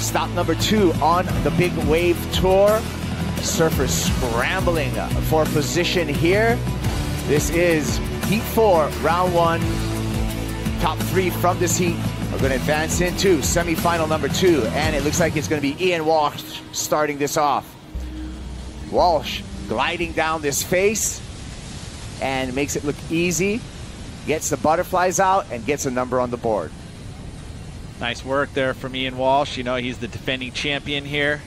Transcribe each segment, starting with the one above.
Stop number 2 on the Big Wave Tour. Surfers scrambling for position here. This is Heat 4, Round 1. Top 3 from this heat are going to advance into semifinal number 2, and it looks like it's going to be Ian Walsh starting this off. Walsh gliding down this face and makes it look easy, gets the butterflies out, and gets a number on the board. Nice work there from Ian Walsh. You know, he's the defending champion here.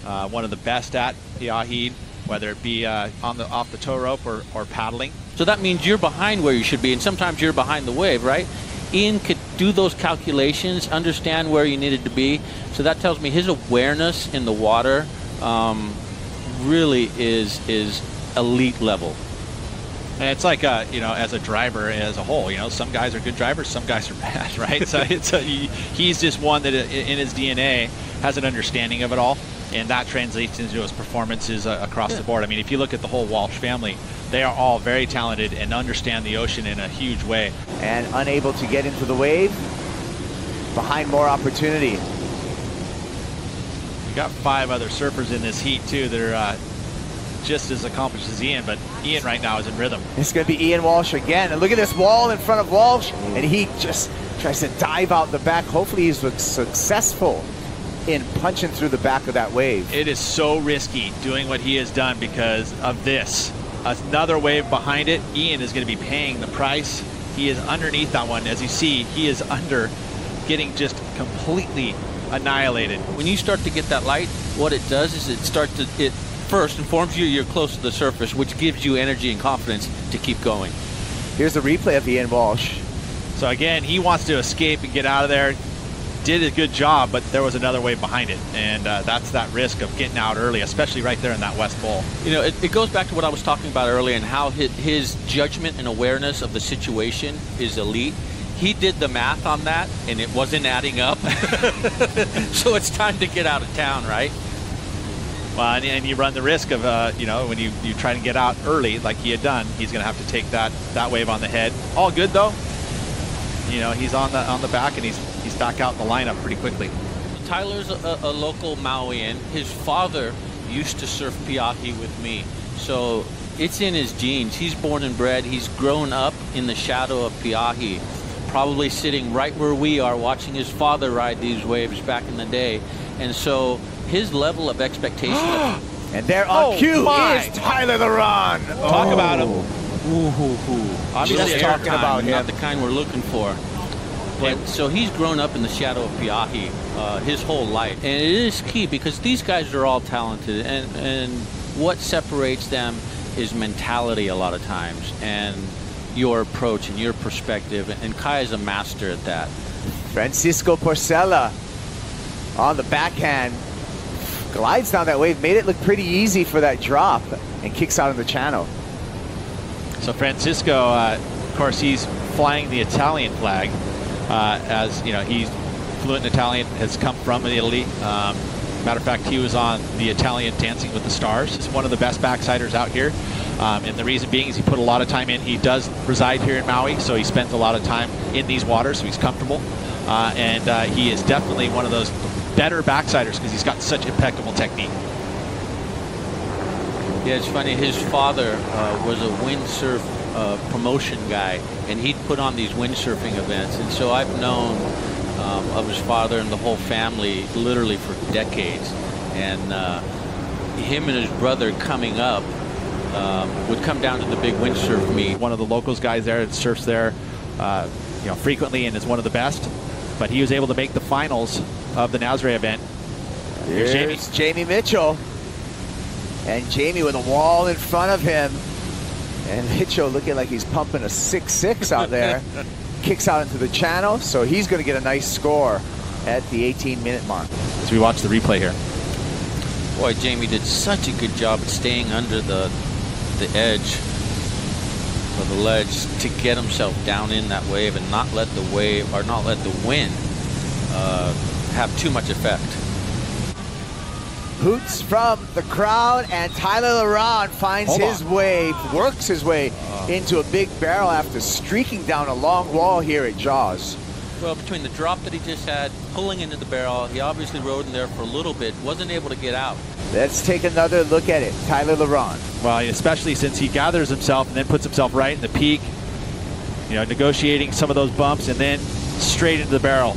One of the best at Pe'ahi, whether it be off the tow rope or paddling. So that means you're behind where you should be, and sometimes you're behind the wave, right? Ian could do those calculations, understand where you needed to be. So that tells me his awareness in the water really is elite level. And it's like, you know, as a driver as a whole, you know, some guys are good drivers, some guys are bad, right? So he's just one that in his DNA has an understanding of it all, and that translates into his performances across the board. I mean, if you look at the whole Walsh family, they are all very talented and understand the ocean in a huge way. And unable to get into the wave, behind more opportunity. We got 5 other surfers in this heat too that are just as accomplished as Ian, but Ian right now is in rhythm. It's going to be Ian Walsh again. And look at this wall in front of Walsh, and he just tries to dive out the back. Hopefully he's successful in punching through the back of that wave. It is so risky doing what he has done because of this. Another wave behind it. Ian is going to be paying the price. He is underneath that one. As you see, he is under, getting just completely annihilated. When you start to get that light, what it does is it first informs you you're close to the surface, which gives you energy and confidence to keep going. Here's the replay of Ian Walsh. So again, he wants to escape and get out of there. Did a good job, but there was another wave behind it, and that's that risk of getting out early, especially right there in that west bowl. You know, it goes back to what I was talking about earlier and how his judgment and awareness of the situation is elite. He did the math on that, and it wasn't adding up. So it's time to get out of town, right? Well, and you run the risk of, you know, when you try to get out early like he had done, he's going to have to take that wave on the head. All good, though. You know, he's on the back, and he's back out in the lineup pretty quickly. Tyler's a local Mauian. His father used to surf Pe'ahi with me, so it's in his genes. He's born and bred. He's grown up in the shadow of Pe'ahi, probably sitting right where we are watching his father ride these waves back in the day. And so his level of expectation. And there on cue is Tyler Leron. Talk about him. Obviously, just talking about him. Not the kind we're looking for. But so he's grown up in the shadow of Pe'ahi his whole life. And it is key because these guys are all talented. And what separates them is mentality a lot of times. And your approach and your perspective. And Kai is a master at that. Francisco Porcella on the backhand. Glides down that wave, made it look pretty easy for that drop, and kicks out in the channel. So Francisco, of course, he's flying the Italian flag. As you know, he's fluent in Italian, has come from Italy. Matter of fact, he was on the Italian Dancing with the Stars. He's one of the best backsiders out here. And the reason being is he put a lot of time in. He does reside here in Maui, so he spends a lot of time in these waters, so he's comfortable. And he is definitely one of those better backsiders because he's got such impeccable technique. Yeah, it's funny. His father was a windsurf promotion guy, and he'd put on these windsurfing events. And so I've known of his father and the whole family literally for decades. And him and his brother coming up would come down to the big windsurf meet. One of the locals guys there that surfs there, you know, frequently and is one of the best. But he was able to make the finals of the Nazare event. Here's Jamie Mitchell. And Jamie with a wall in front of him. And Mitchell looking like he's pumping a 6.6 out there. Kicks out into the channel, so he's going to get a nice score at the 18-minute mark. As we watch the replay here. Boy, Jamie did such a good job at staying under the edge of the ledge to get himself down in that wave and not let the wave, or not let the wind have too much effect. Hoots from the crowd, and Tyler Leron finds his way, works his way into a big barrel after streaking down a long wall here at Jaws. Well, between the drop that he just had, pulling into the barrel, he obviously rode in there for a little bit, wasn't able to get out. Let's take another look at it. Tyler Leron. Well, especially since he gathers himself and then puts himself right in the peak, you know, negotiating some of those bumps and then straight into the barrel.